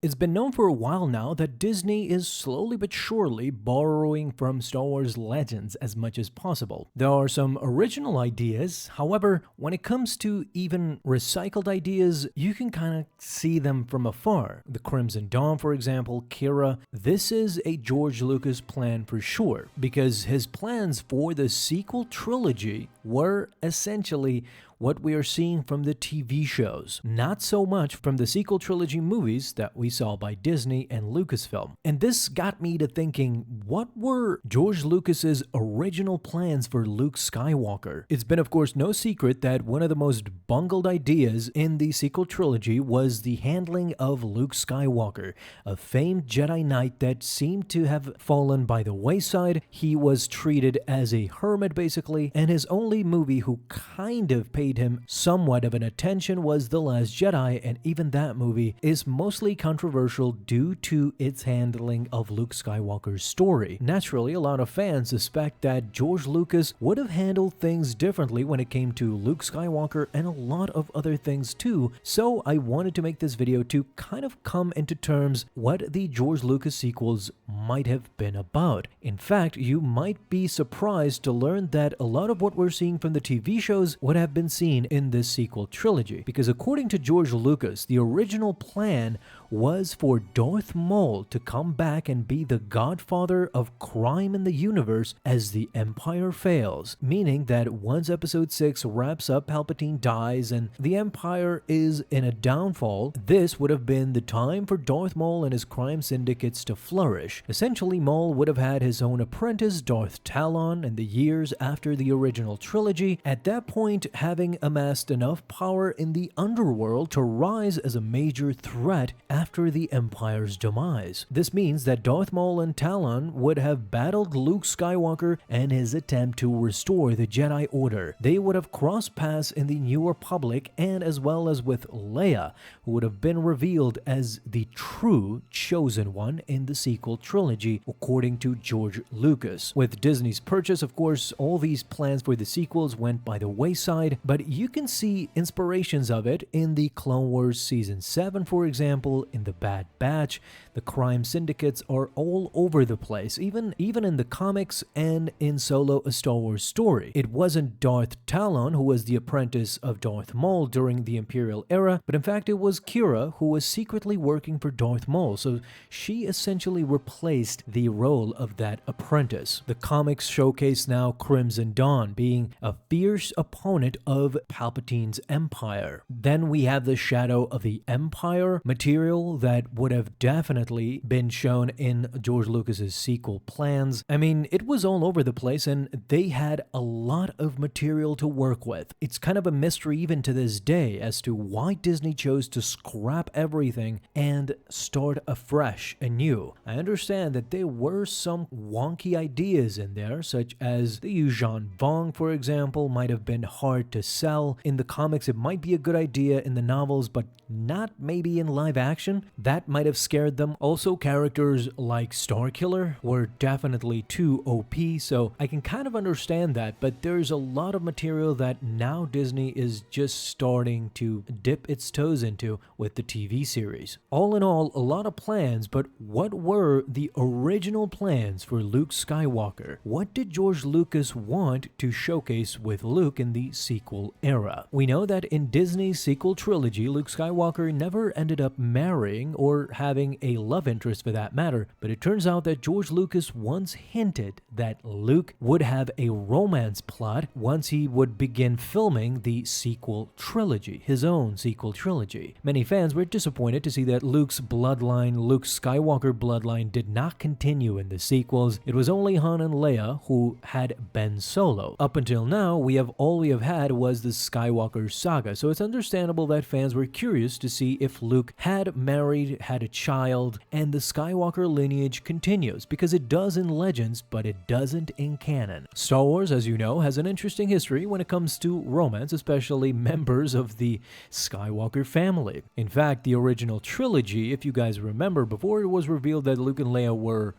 It's been known for a while now that Disney is slowly but surely borrowing from Star Wars legends as much as possible. There are some original ideas, however, when it comes to even recycled ideas, you can kind of see them from afar. The Crimson Dawn, for example, Kira, this is a George Lucas plan for sure, because his plans for the sequel trilogy were essentially what we are seeing from the TV shows, not so much from the sequel trilogy movies that we saw by Disney and Lucasfilm. And this got me to thinking, what were George Lucas's original plans for Luke Skywalker? It's been, of course, no secret that one of the most bungled ideas in the sequel trilogy was the handling of Luke Skywalker, a famed Jedi Knight that seemed to have fallen by the wayside. He was treated as a hermit, basically, and his only movie who kind of paid him somewhat of an attention was The Last Jedi, and even that movie is mostly controversial due to its handling of Luke Skywalker's story. Naturally, a lot of fans suspect that George Lucas would have handled things differently when it came to Luke Skywalker and a lot of other things too, so I wanted to make this video to kind of come into terms what the George Lucas sequels might have been about. In fact, you might be surprised to learn that a lot of what we're seeing from the TV shows would have been seen in this sequel trilogy, because according to George Lucas, the original plan was for Darth Maul to come back and be the godfather of crime in the universe as the Empire fails, meaning that once Episode 6 wraps up, Palpatine dies, and the Empire is in a downfall, this would have been the time for Darth Maul and his crime syndicates to flourish. Essentially, Maul would have had his own apprentice, Darth Talon, in the years after the original trilogy, at that point having amassed enough power in the underworld to rise as a major threat after the Empire's demise. This means that Darth Maul and Talon would have battled Luke Skywalker and his attempt to restore the Jedi Order. They would have crossed paths in the New Republic, and as well as with Leia, who would have been revealed as the true chosen one in the sequel trilogy, according to George Lucas. With Disney's purchase, of course, all these plans for the sequels went by the wayside, but you can see inspirations of it in the Clone Wars Season 7, for example, in the Bad Batch. The crime syndicates are all over the place, even in the comics and in Solo: A Star Wars Story. It wasn't Darth Talon who was the apprentice of Darth Maul during the Imperial era, but in fact it was Kira who was secretly working for Darth Maul, so she essentially replaced the role of that apprentice. The comics showcase now Crimson Dawn being a fierce opponent of Palpatine's Empire. Then we have the Shadow of the Empire material that would have definitely been shown in George Lucas's sequel plans. I mean, it was all over the place and they had a lot of material to work with. It's kind of a mystery even to this day as to why Disney chose to scrap everything and start afresh, anew. I understand that there were some wonky ideas in there, such as the Yuuzhan Vong, for example, might have been hard to sell. In the comics, it might be a good idea in the novels, but not maybe in live action. That might have scared them. Also, characters like Starkiller were definitely too OP, so I can kind of understand that, but there's a lot of material that now Disney is just starting to dip its toes into with the TV series. All in all, a lot of plans, but what were the original plans for Luke Skywalker? What did George Lucas want to showcase with Luke in the sequel era? We know that in Disney's sequel trilogy, Luke Skywalker never ended up marrying or having a love interest for that matter, but it turns out that George Lucas once hinted that Luke would have a romance plot once he would begin filming the sequel trilogy, his own sequel trilogy. Many fans were disappointed to see that Luke Skywalker bloodline did not continue in the sequels. It was only Han and Leia who had Ben Solo. Up until now, all we have had was the Skywalker saga, so it's understandable that fans were curious to see if Luke had married, had a child, and the Skywalker lineage continues, because it does in Legends, but it doesn't in canon. Star Wars, as you know, has an interesting history when it comes to romance, especially members of the Skywalker family. In fact, the original trilogy, if you guys remember, before it was revealed that Luke and Leia were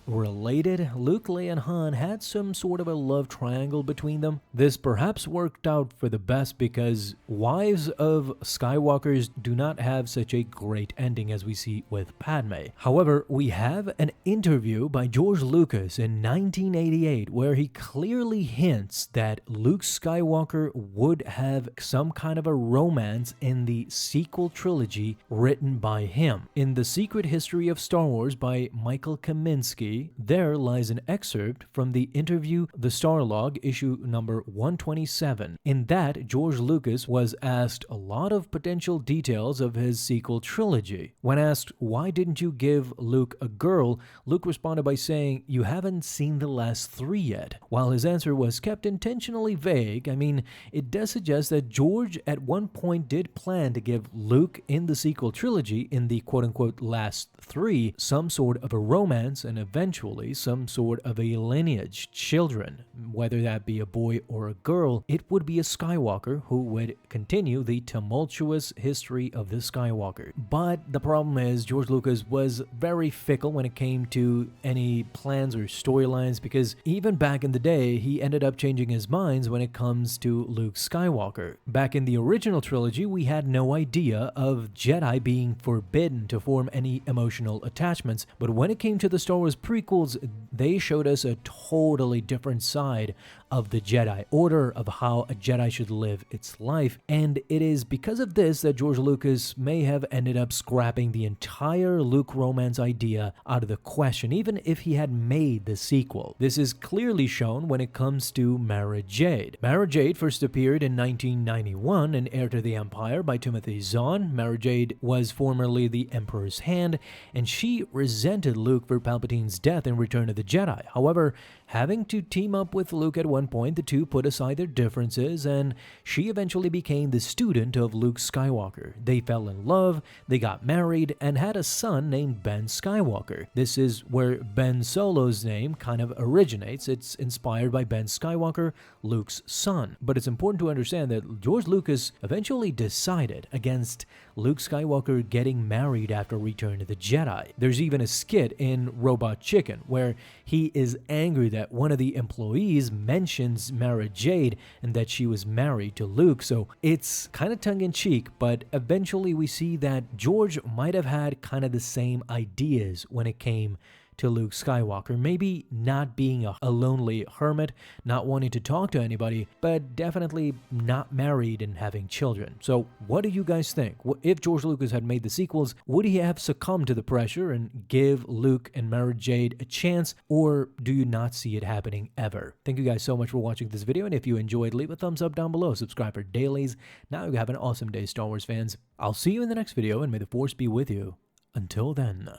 related. Luke, Leia, and Han had some sort of a love triangle between them. This perhaps worked out for the best because wives of Skywalkers do not have such a great ending as we see with Padme. However, we have an interview by George Lucas in 1988 where he clearly hints that Luke Skywalker would have some kind of a romance in the sequel trilogy written by him. In The Secret History of Star Wars by Michael Kaminsky, there lies an excerpt from the interview The Starlog, issue number 127. In that, George Lucas was asked a lot of potential details of his sequel trilogy. When asked, why didn't you give Luke a girl, Luke responded by saying, you haven't seen the last 3 yet. While his answer was kept intentionally vague, I mean, it does suggest that George at one point did plan to give Luke in the sequel trilogy, in the quote-unquote last 3, some sort of a romance and eventually some sort of a lineage, children. Whether that be a boy or a girl, it would be a Skywalker who would continue the tumultuous history of the Skywalker. But the problem is George Lucas was very fickle when it came to any plans or storylines, because even back in the day, he ended up changing his minds when it comes to Luke Skywalker. Back in the original trilogy, we had no idea of Jedi being forbidden to form any emotional attachments, but when it came to the Star Wars prequels, they showed us a totally different side of the Jedi Order, of how a Jedi should live its life, and it is because of this that George Lucas may have ended up scrapping the entire Luke romance idea out of the question, even if he had made the sequel. This is clearly shown when it comes to Mara Jade. Mara Jade first appeared in 1991 in Heir to the Empire by Timothy Zahn. Mara Jade was formerly the Emperor's Hand, and she resented Luke for Palpatine's death in Return of the Jedi. However, having to team up with Luke at one point, the two put aside their differences, and she eventually became the student of Luke Skywalker. They fell in love, they got married, and had a son named Ben Skywalker. This is where Ben Solo's name kind of originates. It's inspired by Ben Skywalker, Luke's son. But it's important to understand that George Lucas eventually decided against Luke Skywalker getting married after Return of the Jedi. There's even a skit in Robot Chicken where he is angry that one of the employees mentions Mara Jade and that she was married to Luke, so it's kind of tongue-in-cheek, but eventually we see that George might have had kind of the same ideas when it came to Luke Skywalker. Maybe not being a lonely hermit, not wanting to talk to anybody, but definitely not married and having children. So what do you guys think? If George Lucas had made the sequels, would he have succumbed to the pressure and give Luke and Mara Jade a chance, or do you not see it happening ever? Thank you guys so much for watching this video, and if you enjoyed, leave a thumbs up down below, subscribe for dailies. Now you have an awesome day, Star Wars fans. I'll see you in the next video, and may the Force be with you. Until then.